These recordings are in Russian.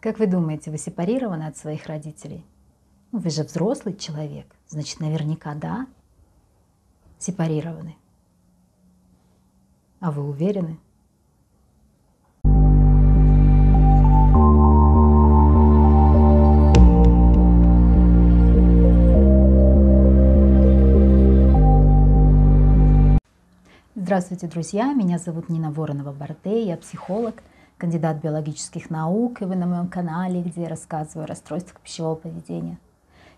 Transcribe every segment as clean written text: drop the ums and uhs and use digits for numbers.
Как вы думаете, вы сепарированы от своих родителей? Ну, вы же взрослый человек, значит, наверняка да, сепарированы. А вы уверены? Здравствуйте, друзья! Меня зовут Нина Воронова-Борте, я психолог, кандидат биологических наук, и вы на моем канале, где я рассказываю о расстройствах пищевого поведения.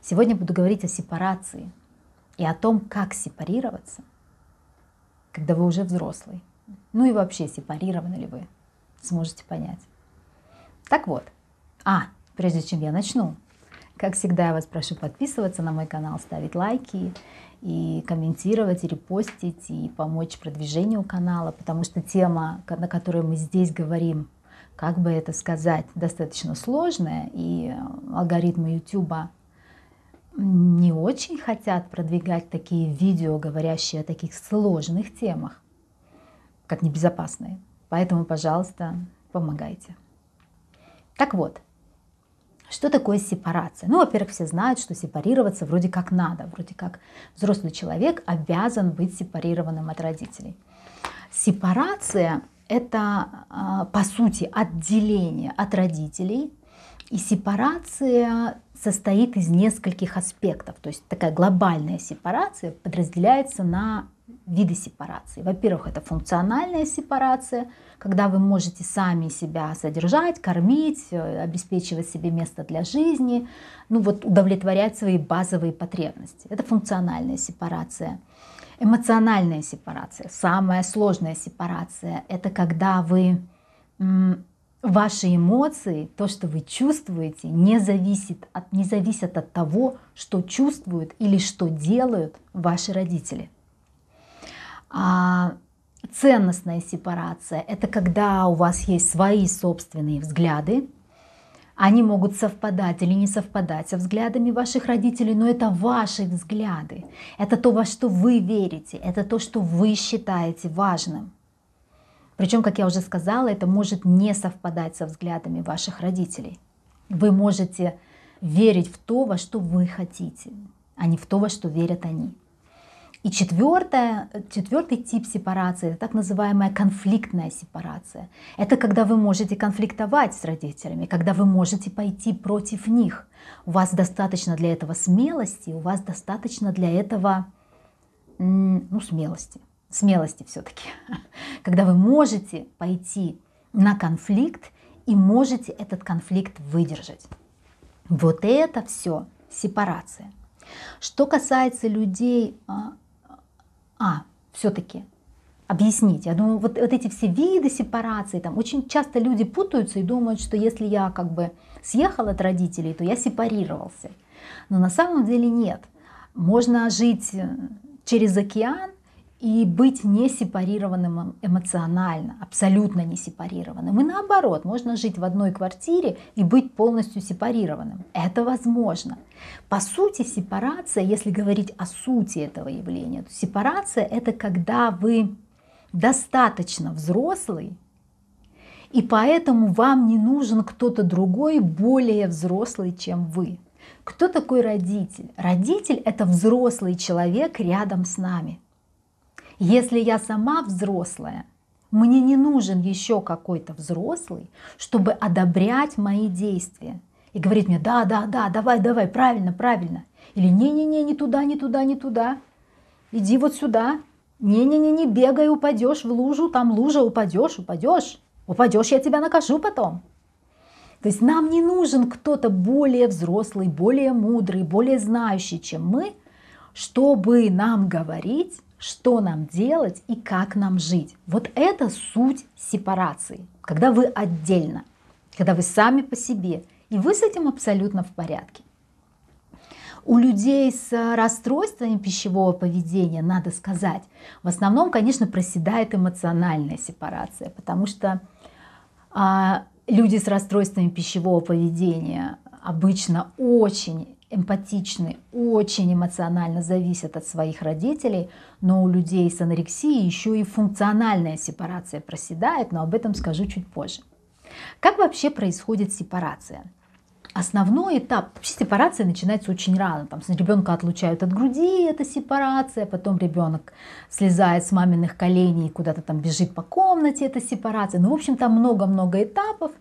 Сегодня буду говорить о сепарации и о том, как сепарироваться, когда вы уже взрослый. Ну и вообще, сепарированы ли вы, сможете понять. Так вот, прежде чем я начну, как всегда, я вас прошу подписываться на мой канал, ставить лайки и комментировать, и репостить, и помочь продвижению канала, потому что тема, на которой мы здесь говорим, как бы это сказать, достаточно сложная, и алгоритмы YouTube не очень хотят продвигать такие видео, говорящие о таких сложных темах, как небезопасные. Поэтому, пожалуйста, помогайте. Так вот. Что такое сепарация? Ну, во-первых, все знают, что сепарироваться вроде как надо. Вроде как взрослый человек обязан быть сепарированным от родителей. Сепарация – это, по сути, отделение от родителей. И сепарация состоит из нескольких аспектов. То есть такая глобальная сепарация подразделяется на виды сепарации. Во-первых, это функциональная сепарация, когда вы можете сами себя содержать, кормить, обеспечивать себе место для жизни, ну вот удовлетворять свои базовые потребности. Это функциональная сепарация. Эмоциональная сепарация, самая сложная сепарация, это когда ваши эмоции, то, что вы чувствуете, не зависят от того, что чувствуют или что делают ваши родители. Ценностная сепарация – это когда у вас есть свои собственные взгляды. Они могут совпадать или не совпадать со взглядами ваших родителей, но это ваши взгляды. Это то, во что вы верите, это то, что вы считаете важным. Причем, как я уже сказала, это может не совпадать со взглядами ваших родителей. Вы можете верить в то, во что вы хотите, а не в то, во что верят они. И четвертый тип сепарации – это так называемая конфликтная сепарация. Это когда вы можете конфликтовать с родителями, когда вы можете пойти против них. У вас достаточно для этого смелости, у вас достаточно для этого смелости все-таки. Когда вы можете пойти на конфликт и можете этот конфликт выдержать. Вот это все сепарация. Что касается людей, все-таки объяснить. Я думаю, вот эти все виды сепарации, там очень часто люди путаются и думают, что если я как бы съехал от родителей, то я сепарировался. Но на самом деле нет. Можно жить через океан и быть не сепарированным эмоционально, абсолютно не сепарированным. И наоборот, можно жить в одной квартире и быть полностью сепарированным. Это возможно. По сути, сепарация, если говорить о сути этого явления, то сепарация – это когда вы достаточно взрослый, и поэтому вам не нужен кто-то другой, более взрослый, чем вы. Кто такой родитель? Родитель – это взрослый человек рядом с нами. Если я сама взрослая, мне не нужен еще какой-то взрослый, чтобы одобрять мои действия и говорить мне: да, давай, правильно. Или не-не-не, не туда, иди вот сюда. Не бегай, упадешь в лужу, там лужа, упадешь, я тебя накажу потом. То есть нам не нужен кто-то более взрослый, более мудрый, более знающий, чем мы, чтобы нам говорить, что нам делать и как нам жить. Вот это суть сепарации. Когда вы отдельно, когда вы сами по себе, и вы с этим абсолютно в порядке. У людей с расстройствами пищевого поведения, надо сказать, в основном, конечно, проседает эмоциональная сепарация, потому что люди с расстройствами пищевого поведения обычно очень эмпатичны, очень эмоционально зависят от своих родителей, но у людей с анорексией еще и функциональная сепарация проседает, но об этом скажу чуть позже. Как вообще происходит сепарация? Основной этап, вообще сепарация начинается очень рано. Там ребенка отлучают от груди, это сепарация, потом ребенок слезает с маминых коленей и куда-то там бежит по комнате, это сепарация. Ну, в общем, там много-много этапов.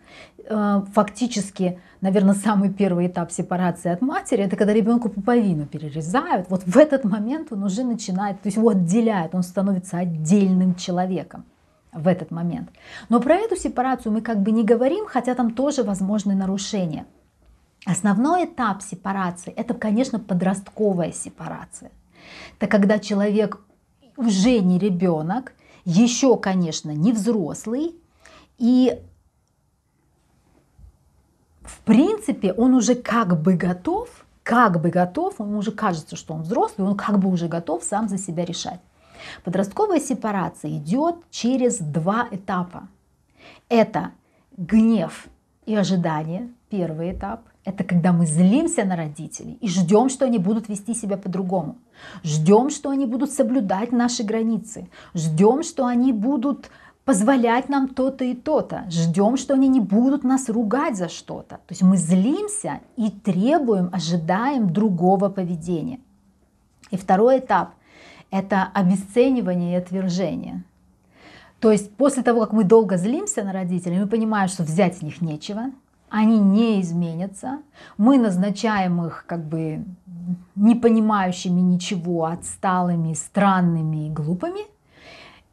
Фактически, наверное, самый первый этап сепарации от матери, это когда ребенку пуповину перерезают. Вот в этот момент он уже начинает, то есть его отделяют, он становится отдельным человеком в этот момент. Но про эту сепарацию мы как бы не говорим, хотя там тоже возможны нарушения. Основной этап сепарации – это, конечно, подростковая сепарация. Это когда человек уже не ребенок, еще, конечно, не взрослый, и в принципе он уже как бы готов, ему уже кажется, что он взрослый, он как бы уже готов сам за себя решать. Подростковая сепарация идет через два этапа. Это гнев и ожидание, первый этап. Это когда мы злимся на родителей и ждем, что они будут вести себя по-другому. Ждем, что они будут соблюдать наши границы. Ждем, что они будут позволять нам то-то и то-то. Ждем, что они не будут нас ругать за что-то. То есть мы злимся и требуем, ожидаем другого поведения. И второй этап – это обесценивание и отвержение. То есть после того, как мы долго злимся на родителей, мы понимаем, что взять с них нечего, они не изменятся, мы назначаем их как бы не понимающими ничего, отсталыми, странными и глупыми,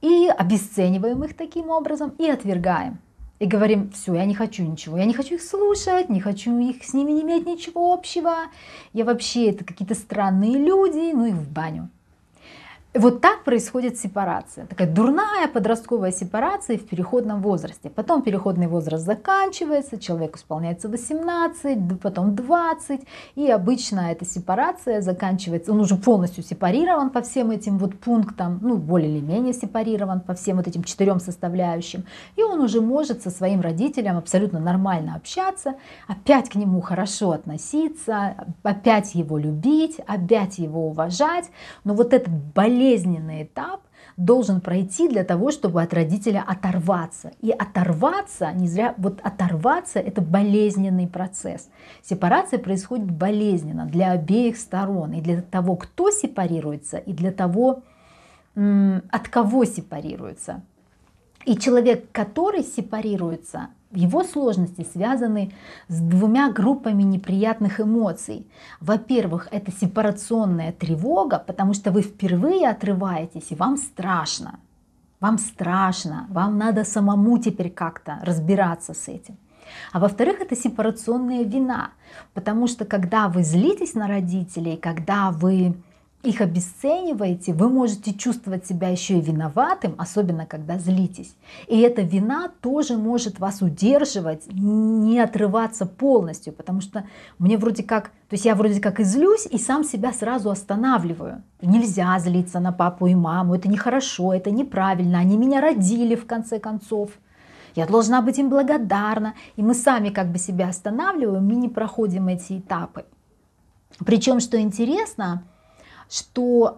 и обесцениваем их таким образом и отвергаем. И говорим: все, я не хочу ничего, я не хочу их слушать, не хочу их с ними не иметь ничего общего, я вообще, это какие-то странные люди, ну их в баню. И вот так происходит сепарация. Такая дурная подростковая сепарация в переходном возрасте. Потом переходный возраст заканчивается, человеку исполняется 18, потом 20. И обычно эта сепарация заканчивается, он уже полностью сепарирован по всем этим вот пунктам, ну более или менее сепарирован по всем вот этим 4 составляющим. И он уже может со своим родителем абсолютно нормально общаться, опять к нему хорошо относиться, опять его любить, опять его уважать. Но вот этот болезненный этап должен пройти для того, чтобы от родителя оторваться. И оторваться, не зря, вот оторваться — это болезненный процесс. Сепарация происходит болезненно для обеих сторон. И для того, кто сепарируется, и для того, от кого сепарируется. И человек, который сепарируется, его сложности связаны с 2 группами неприятных эмоций. Во-первых, это сепарационная тревога, потому что вы впервые отрываетесь, и вам страшно. Вам надо самому теперь как-то разбираться с этим. А во-вторых, это сепарационная вина, потому что когда вы злитесь на родителей, когда вы их обесцениваете, вы можете чувствовать себя еще и виноватым, особенно когда злитесь. И эта вина тоже может вас удерживать, не отрываться полностью, потому что мне вроде как, то есть я вроде как и злюсь, и сам себя сразу останавливаю. Нельзя злиться на папу и маму, это нехорошо, это неправильно, они меня родили в конце концов. Я должна быть им благодарна. И мы сами как бы себя останавливаем, мы не проходим эти этапы. Причем, что интересно, что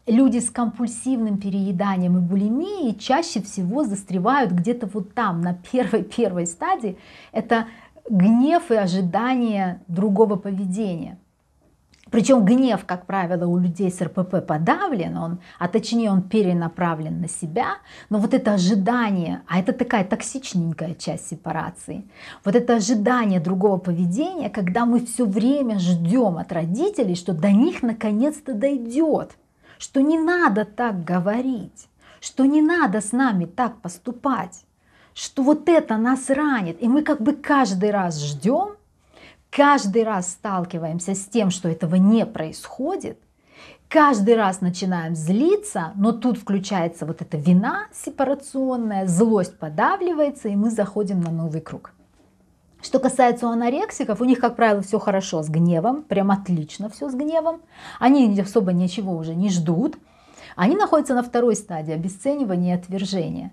люди с компульсивным перееданием и булимией чаще всего застревают где-то вот там, на первой стадии. Это гнев и ожидание другого поведения. Причем гнев, как правило, у людей с РПП подавлен, а точнее он перенаправлен на себя, но вот это ожидание, а это такая токсичненькая часть сепарации, вот это ожидание другого поведения, когда мы все время ждем от родителей, что до них наконец-то дойдет, что не надо так говорить, что не надо с нами так поступать, что вот это нас ранит, и мы как бы каждый раз ждем, каждый раз сталкиваемся с тем, что этого не происходит, каждый раз начинаем злиться, но тут включается вот эта вина сепарационная, злость подавливается, и мы заходим на новый круг. Что касается анорексиков, у них, как правило, все хорошо с гневом, прям отлично все с гневом, они особо ничего уже не ждут, они находятся на второй стадии обесценивания и отвержения.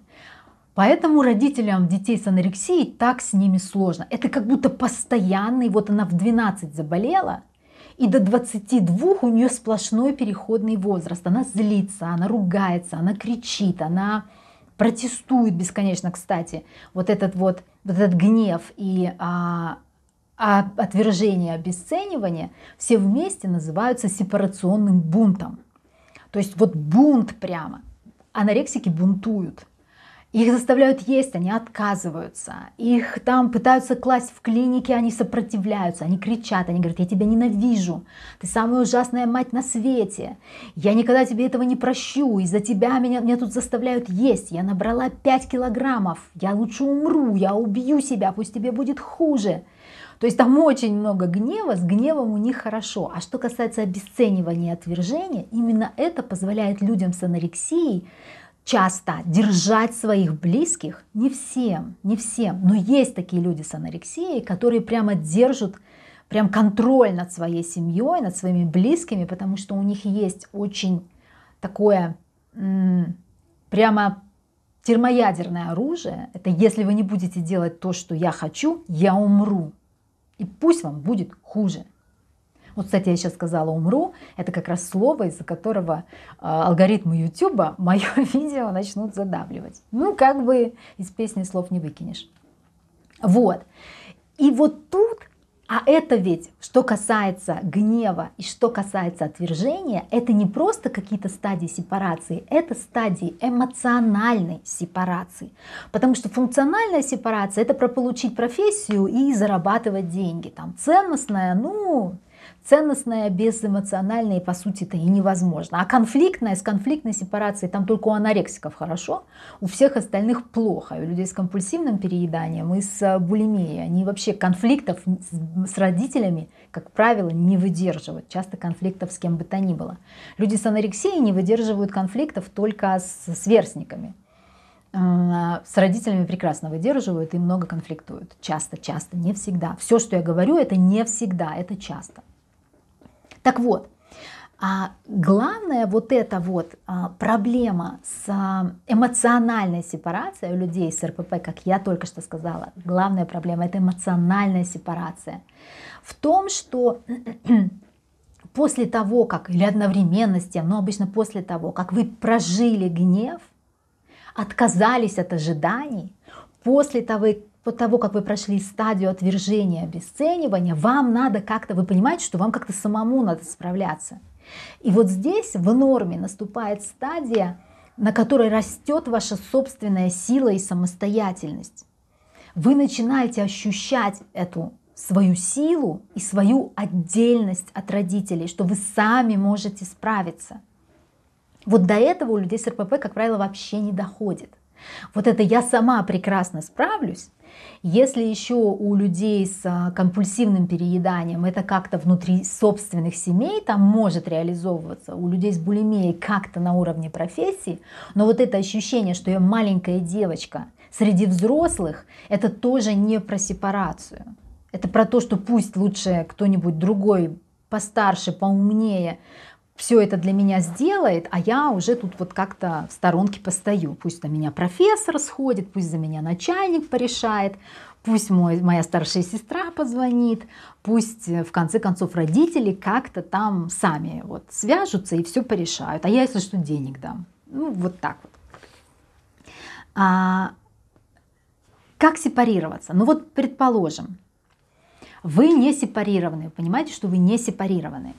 Поэтому родителям детей с анорексией так с ними сложно. Это как будто постоянный, вот она в 12 заболела, и до 22 у нее сплошной переходный возраст. Она злится, она ругается, она кричит, она протестует бесконечно, кстати, вот этот гнев и отвержение, обесценивание, все вместе называются сепарационным бунтом. То есть вот бунт прямо. Анорексики бунтуют. Их заставляют есть, они отказываются. Их там пытаются класть в клинике, они сопротивляются, они кричат, они говорят: я тебя ненавижу, ты самая ужасная мать на свете, я никогда тебе этого не прощу, из-за тебя меня тут заставляют есть, я набрала 5 килограммов, я лучше умру, я убью себя, пусть тебе будет хуже. То есть там очень много гнева, с гневом у них хорошо. А что касается обесценивания и отвержения, именно это позволяет людям с анорексией часто держать своих близких, не всем, но есть такие люди с анорексией, которые прямо держат прям контроль над своей семьей, над своими близкими, потому что у них есть очень такое прямо термоядерное оружие. Это: если вы не будете делать то, что я хочу, я умру. И пусть вам будет хуже. Вот, кстати, я сейчас сказала «умру». Это как раз слово, из-за которого алгоритмы YouTube мое видео начнут задавливать. Ну, как бы из песни слов не выкинешь. Вот. И вот тут, а это ведь, что касается гнева и что касается отвержения, это не просто какие-то стадии сепарации, это стадии эмоциональной сепарации. Потому что функциональная сепарация — это про получить профессию и зарабатывать деньги. Там ценностная, ценностная без эмоциональной, по сути-то, и невозможно. А конфликтная, с конфликтной сепарацией там только у анорексиков хорошо, у всех остальных плохо. И у людей с компульсивным перееданием и с булимией, они вообще конфликтов с родителями, как правило, не выдерживают. Часто конфликтов с кем бы то ни было. Люди с анорексией не выдерживают конфликтов только с сверстниками. С родителями прекрасно выдерживают и много конфликтуют. Часто, не всегда. Все, что я говорю, это не всегда, это часто. Так вот, главная проблема с эмоциональной сепарацией у людей с РПП, как я только что сказала, главная проблема — это эмоциональная сепарация. В том, что после того, или одновременно с тем, но обычно после того, как вы прожили гнев, отказались от ожиданий, после того, как вы прошли стадию отвержения, обесценивания, вам надо как-то, вы понимаете, что вам как-то самому надо справляться. И вот здесь в норме наступает стадия, на которой растет ваша собственная сила и самостоятельность. Вы начинаете ощущать эту свою силу и свою отдельность от родителей, что вы сами можете справиться. Вот до этого у людей с РПП, как правило, вообще не доходит. Вот это «я сама прекрасно справлюсь». Если еще у людей с компульсивным перееданием это как-то внутри собственных семей там может реализовываться, у людей с булимией как-то на уровне профессии, но вот это ощущение, что я маленькая девочка среди взрослых, это тоже не про сепарацию. Это про то, что пусть лучше кто-нибудь другой постарше, поумнее все это для меня сделает, а я уже тут вот как-то в сторонке постою. Пусть на меня профессор сходит, пусть за меня начальник порешает, пусть моя старшая сестра позвонит, пусть в конце концов родители как-то там сами вот свяжутся и все порешают. А я, если что, денег дам. Ну, вот так вот. Как сепарироваться? Ну вот, предположим, вы не сепарированы, понимаете, что вы не сепарированы.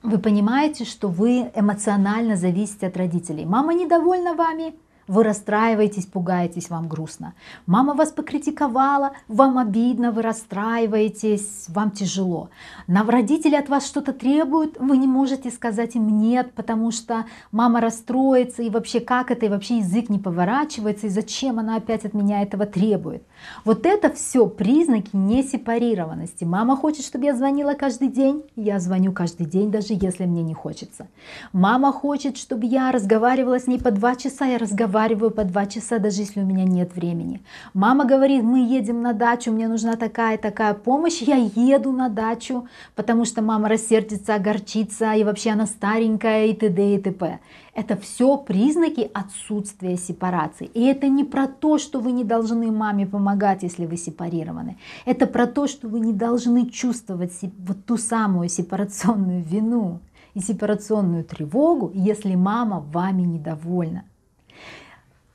Вы понимаете, что вы эмоционально зависите от родителей. Мама недовольна вами, вы расстраиваетесь, пугаетесь, вам грустно. Мама вас покритиковала, вам обидно, вы расстраиваетесь, вам тяжело. Родители от вас что-то требуют, вы не можете сказать им нет, потому что мама расстроится, и вообще как это, и вообще язык не поворачивается, и зачем она опять от меня этого требует. Вот это все признаки несепарированности. Мама хочет, чтобы я звонила каждый день, я звоню каждый день, даже если мне не хочется. Мама хочет, чтобы я разговаривала с ней по 2 часа, я разговариваю по 2 часа, даже если у меня нет времени. Мама говорит, мы едем на дачу, мне нужна такая помощь, я еду на дачу, потому что мама рассердится, огорчится, и вообще она старенькая, и т.д. и т.п. Это все признаки отсутствия сепарации. И это не про то, что вы не должны маме помогать, если вы сепарированы. Это про то, что вы не должны чувствовать вот ту самую сепарационную вину и сепарационную тревогу, если мама вами недовольна.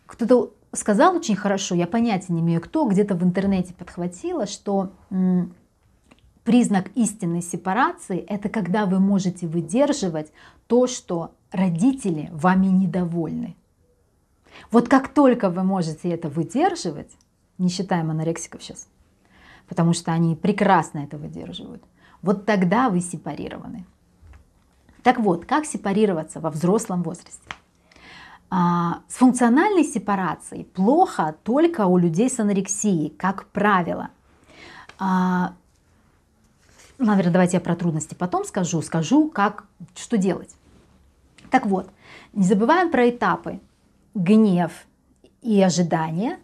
Кто-то сказал очень хорошо, я понятия не имею кто, где-то в интернете подхватила, что признак истинной сепарации — это когда вы можете выдерживать то, что родители вами недовольны. Вот как только вы можете это выдерживать, не считаем анорексиков сейчас, потому что они прекрасно это выдерживают, вот тогда вы сепарированы. Так вот, как сепарироваться во взрослом возрасте? С функциональной сепарацией плохо только у людей с анорексией, как правило. Наверное, давайте я про трудности потом скажу, что делать. Так вот, не забываем про этапы: гнев и ожидание,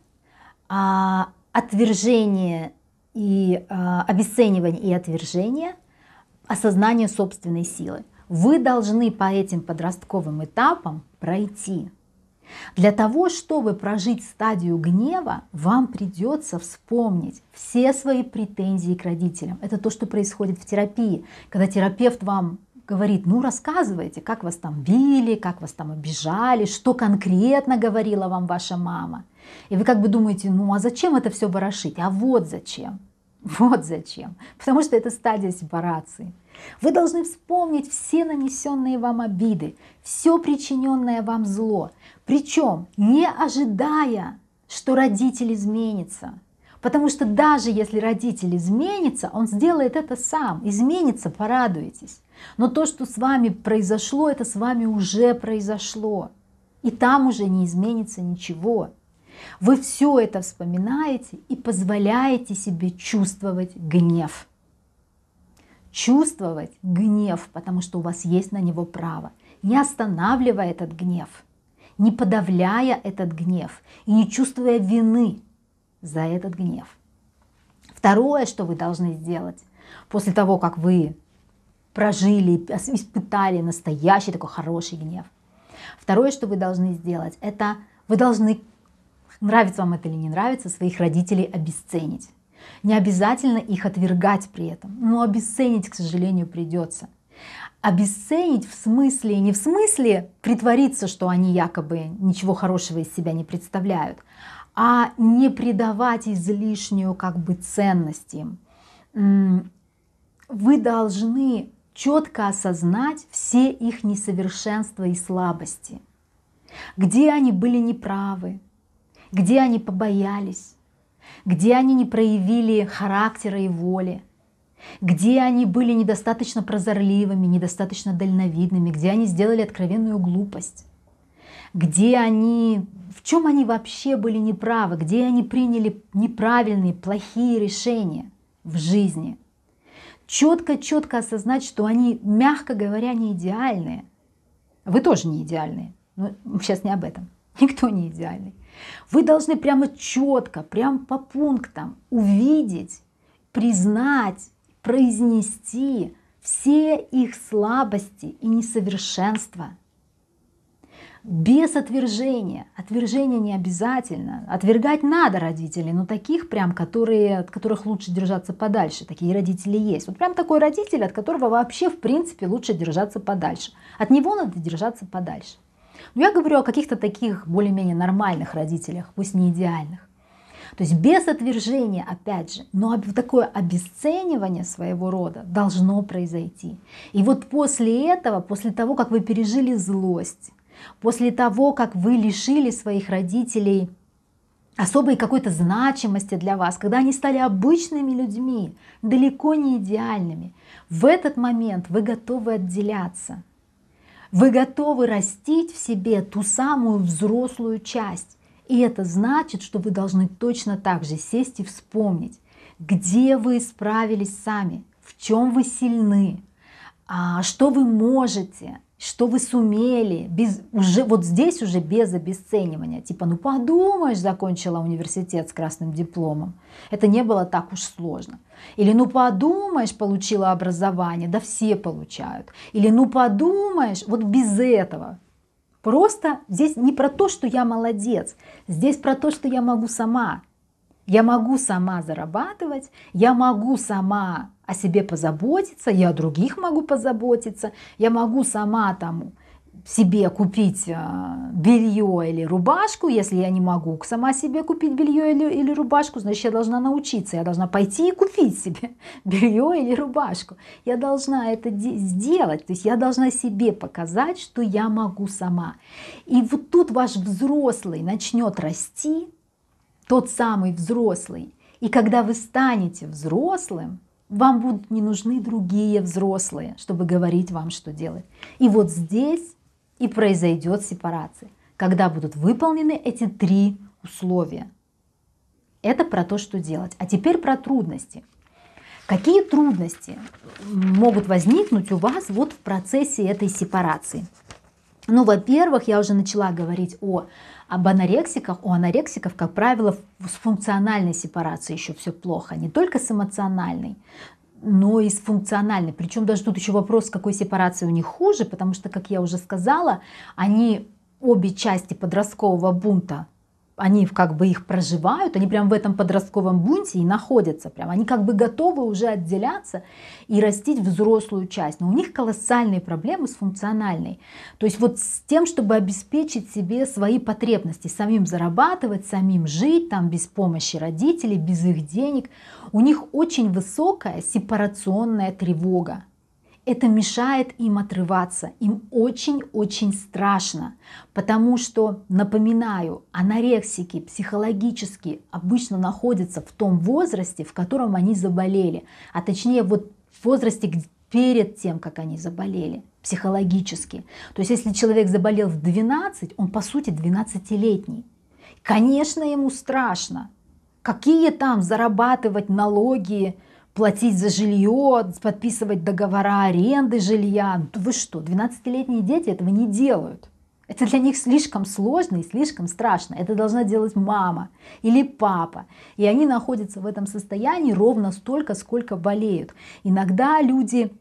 отвержение и обесценивание и отвержение, осознание собственной силы. Вы должны по этим подростковым этапам пройти. Для того, чтобы прожить стадию гнева, вам придется вспомнить все свои претензии к родителям. Это то, что происходит в терапии, когда терапевт вам говорит: ну рассказывайте, как вас там били, как вас там обижали, что конкретно говорила вам ваша мама. И вы как бы думаете: ну а зачем это все ворошить? А вот зачем. Вот зачем. Потому что это стадия сепарации. Вы должны вспомнить все нанесенные вам обиды, все причиненное вам зло. Причем не ожидая, что родитель изменится. Потому что даже если родитель изменится, он сделает это сам. Изменится, порадуйтесь. Но то, что с вами произошло, это с вами уже произошло. И там уже не изменится ничего. Вы все это вспоминаете и позволяете себе чувствовать гнев. Чувствовать гнев, потому что у вас есть на него право, не останавливая этот гнев, не подавляя этот гнев и не чувствуя вины за этот гнев. Второе, что вы должны сделать после того, как вы прожили, испытали настоящий такой хороший гнев. Второе, что вы должны сделать, это вы должны, нравится вам это или не нравится, своих родителей обесценить. Не обязательно их отвергать при этом, но обесценить, к сожалению, придется. Обесценить в смысле, не в смысле притвориться, что они якобы ничего хорошего из себя не представляют, а не придавать излишнюю как бы ценность им. Вы должны четко осознать все их несовершенства и слабости. Где они были неправы, где они побоялись, где они не проявили характера и воли, где они были недостаточно прозорливыми, недостаточно дальновидными, где они сделали откровенную глупость, где они, в чем они вообще были неправы, где они приняли неправильные, плохие решения в жизни. Четко осознать, что они, мягко говоря, не идеальные. Вы тоже не идеальные, но сейчас не об этом. Никто не идеальный. Вы должны прямо четко, прямо по пунктам увидеть, признать, произнести все их слабости и несовершенства. Без отвержения. Отвержение не обязательно. Отвергать надо родителей, но таких прям, от которых лучше держаться подальше. Такие родители есть. Вот прям такой родитель, от которого вообще в принципе лучше держаться подальше. От него надо держаться подальше. Но я говорю о каких-то таких более-менее нормальных родителях, пусть не идеальных. То есть без отвержения, опять же, но такое обесценивание своего рода должно произойти. И вот после этого, после того, как вы пережили злость, после того, как вы лишили своих родителей особой какой-то значимости для вас, когда они стали обычными людьми, далеко не идеальными, в этот момент вы готовы отделяться. Вы готовы растить в себе ту самую взрослую часть. И это значит, что вы должны точно так же сесть и вспомнить, где вы справились сами, в чем вы сильны, что вы можете, что вы сумели, вот здесь уже без обесценивания. Типа, ну подумаешь, закончила университет с красным дипломом. Это не было так уж сложно. Или ну подумаешь, получила образование. Да все получают. Или ну подумаешь, вот без этого. Просто здесь не про то, что я молодец. Здесь про то, что я могу сама. Я могу сама зарабатывать, я могу сама о себе позаботиться, я о других могу позаботиться, я могу сама там себе купить белье или рубашку. Если я не могу сама себе купить белье или рубашку, значит, я должна научиться. Я должна пойти и купить себе белье или рубашку. Я должна это сделать. То есть я должна себе показать, что я могу сама. И вот тут ваш взрослый начнет расти, тот самый взрослый. И когда вы станете взрослым, вам будут не нужны другие взрослые, чтобы говорить вам, что делать. И вот здесь и произойдет сепарация, когда будут выполнены эти 3 условия. Это про то, что делать. А теперь про трудности. Какие трудности могут возникнуть у вас вот в процессе этой сепарации? Ну, во-первых, я уже начала говорить об анорексиках. У анорексиков, как правило, с функциональной сепарацией еще все плохо. Не только с эмоциональной, но и с функциональной. Причем даже тут еще вопрос, какой сепарации у них хуже, потому что, как я уже сказала, они обе части подросткового бунта, они как бы их проживают, они прям в этом подростковом бунте и находятся. Прям. Они как бы готовы уже отделяться и растить взрослую часть. Но у них колоссальные проблемы с функциональной. То есть вот с тем, чтобы обеспечить себе свои потребности, самим зарабатывать, самим жить, там, без помощи родителей, без их денег. У них очень высокая сепарационная тревога. Это мешает им отрываться, им очень-очень страшно, потому что, напоминаю, анорексики психологически обычно находятся в том возрасте, в котором они заболели, а точнее вот в возрасте перед тем, как они заболели, психологически. То есть если человек заболел в 12, он по сути 12-летний. Конечно, ему страшно. Какие там зарабатывать налоги, платить за жилье, подписывать договора аренды жилья. Вы что, 12-летние дети этого не делают. Это для них слишком сложно и слишком страшно. Это должна делать мама или папа. И они находятся в этом состоянии ровно столько, сколько болеют. Иногда люди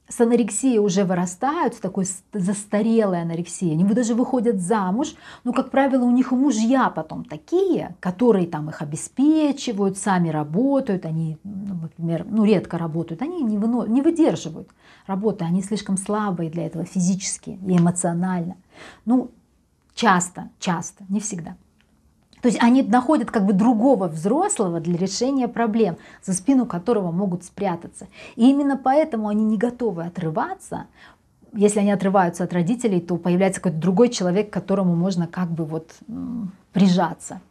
с анорексией уже вырастают, с такой застарелой анорексией. Они даже выходят замуж, но, как правило, у них и мужья потом такие, которые там их обеспечивают, сами работают, они, например, редко работают, они не выдерживают работы, они слишком слабые для этого физически и эмоционально. Ну, часто, не всегда. То есть они находят как бы другого взрослого для решения проблем, за спину которого могут спрятаться. И именно поэтому они не готовы отрываться. Если они отрываются от родителей, то появляется какой-то другой человек, к которому можно как бы вот прижаться.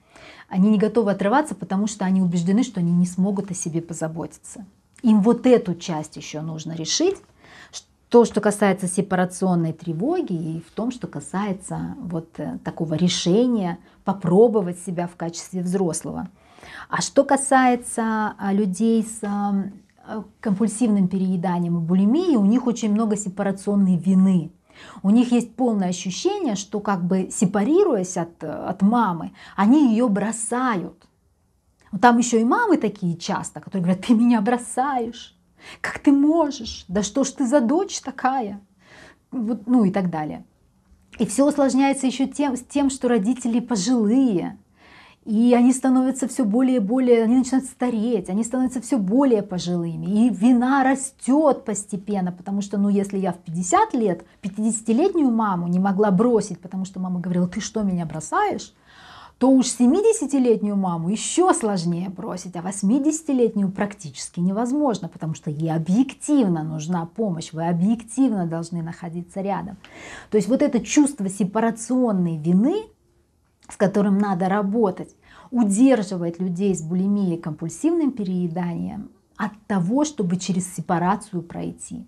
Они не готовы отрываться, потому что они убеждены, что они не смогут о себе позаботиться. Им вот эту часть еще нужно решить. То, что касается сепарационной тревоги, и в том, что касается вот такого решения попробовать себя в качестве взрослого. А что касается людей с компульсивным перееданием и булимией, у них очень много сепарационной вины. У них есть полное ощущение, что как бы сепарируясь от мамы, они ее бросают. Там еще и мамы такие часто, которые говорят: ты меня бросаешь. Как ты можешь? Да что ж ты за дочь такая? Вот, ну и так далее. И все усложняется еще тем, что родители пожилые. И они становятся все более и более, они начинают стареть, они становятся все более пожилыми. И вина растет постепенно, потому что, ну, если я в 50 лет 50-летнюю маму не могла бросить, потому что мама говорила: ты что, меня бросаешь? То уж 70-летнюю маму еще сложнее бросить, а 80-летнюю практически невозможно, потому что ей объективно нужна помощь, вы объективно должны находиться рядом. То есть вот это чувство сепарационной вины, с которым надо работать, удерживает людей с булимией и компульсивным перееданием от того, чтобы через сепарацию пройти.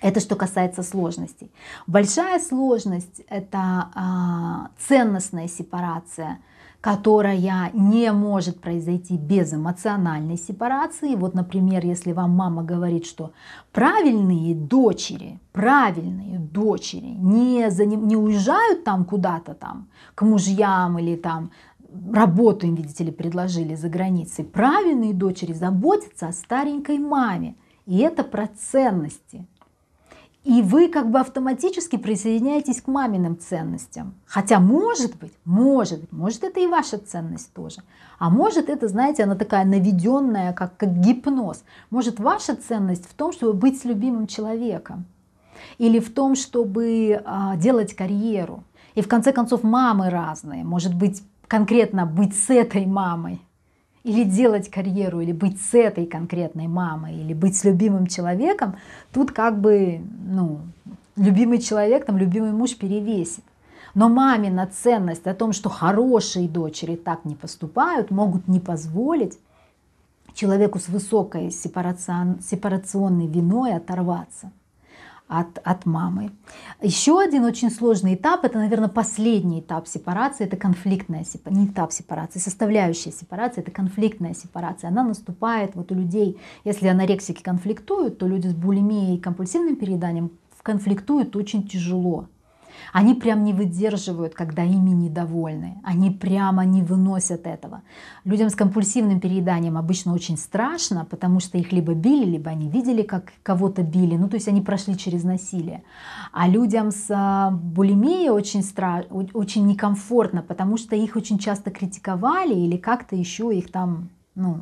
Это что касается сложностей. Большая сложность — это ценностная сепарация, которая не может произойти без эмоциональной сепарации. Вот, например, если вам мама говорит, что правильные дочери не уезжают там куда-то там к мужьям или там работу им, видите ли, предложили за границей. Правильные дочери заботятся о старенькой маме. И это про ценности. И вы как бы автоматически присоединяетесь к маминым ценностям. Хотя может быть, это и ваша ценность тоже. А может это, знаете, она такая наведенная, как гипноз. Может ваша ценность в том, чтобы быть с любимым человеком. или в том, чтобы делать карьеру. И в конце концов мамы разные. Может быть, конкретно быть с этой мамой, или делать карьеру, или быть с этой конкретной мамой, или быть с любимым человеком. Тут как бы, ну, любимый человек, там, любимый муж перевесит. Но мамина ценность о том, что хорошие дочери так не поступают, могут не позволить человеку с высокой сепарационной виной оторваться от мамы. Еще один очень сложный этап, это, наверное, последний этап сепарации, это конфликтная сепарация, не этап сепарации, составляющая сепарации, это конфликтная сепарация. Она наступает вот у людей, если анорексики конфликтуют, то люди с булимией и компульсивным перееданием конфликтуют очень тяжело. Они прям не выдерживают, когда ими недовольны. Они прямо не выносят этого. Людям с компульсивным перееданием обычно очень страшно, потому что их либо били, либо они видели, как кого-то били. Ну, то есть они прошли через насилие. А людям с булимией очень некомфортно, потому что их очень часто критиковали или как-то еще их там, ну,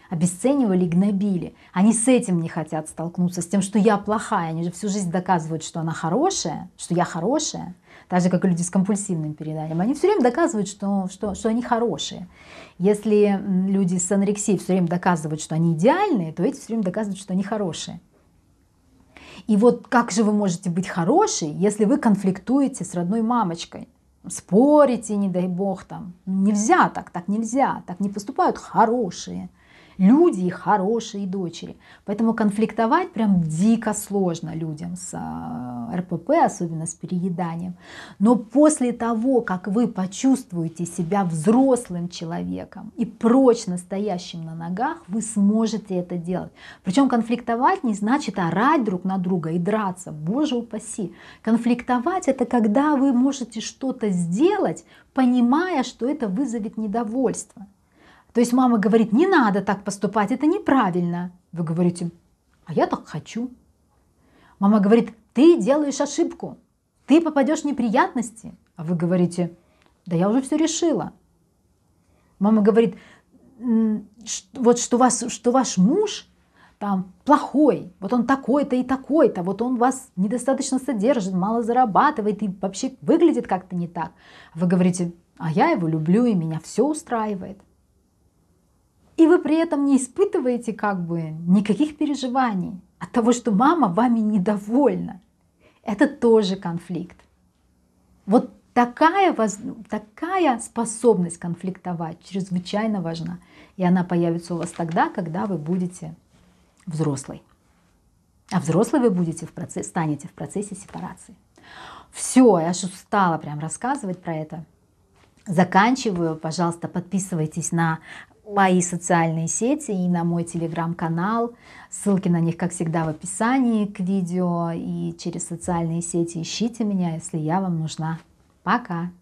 обесценивали, гнобили. Они с этим не хотят столкнуться, с тем, что я плохая. Они же всю жизнь доказывают, что она хорошая, что я хорошая. Так же, как и люди с компульсивным перееданием. Они все время доказывают, что они хорошие. Если люди с анорексией все время доказывают, что они идеальные, то эти все время доказывают, что они хорошие. И вот как же вы можете быть хорошей, если вы конфликтуете с родной мамочкой? Спорите, не дай бог там. Нельзя так нельзя, так не поступают хорошие люди и хорошие дочери. Поэтому конфликтовать прям дико сложно людям с РПП, особенно с перееданием. Но после того, как вы почувствуете себя взрослым человеком и прочно стоящим на ногах, вы сможете это делать. Причем конфликтовать не значит орать друг на друга и драться. Боже упаси. Конфликтовать — это когда вы можете что-то сделать, понимая, что это вызовет недовольство. То есть мама говорит, не надо так поступать, это неправильно. Вы говорите, а я так хочу. Мама говорит, ты делаешь ошибку, ты попадешь в неприятности. А вы говорите, да я уже все решила. Мама говорит, вот что ваш муж там плохой, вот он такой-то и такой-то, вот он вас недостаточно содержит, мало зарабатывает и вообще выглядит как-то не так. А вы говорите, а я его люблю и меня все устраивает. И вы при этом не испытываете как бы никаких переживаний от того, что мама вами недовольна. Это тоже конфликт. Вот такая способность конфликтовать чрезвычайно важна. И она появится у вас тогда, когда вы будете взрослой. А взрослой вы будете станете в процессе сепарации. Все, я аж устала прям рассказывать про это. Заканчиваю. Пожалуйста, подписывайтесь на мои социальные сети и на мой телеграм-канал. Ссылки на них, как всегда, в описании к видео. И через социальные сети ищите меня, если я вам нужна. Пока!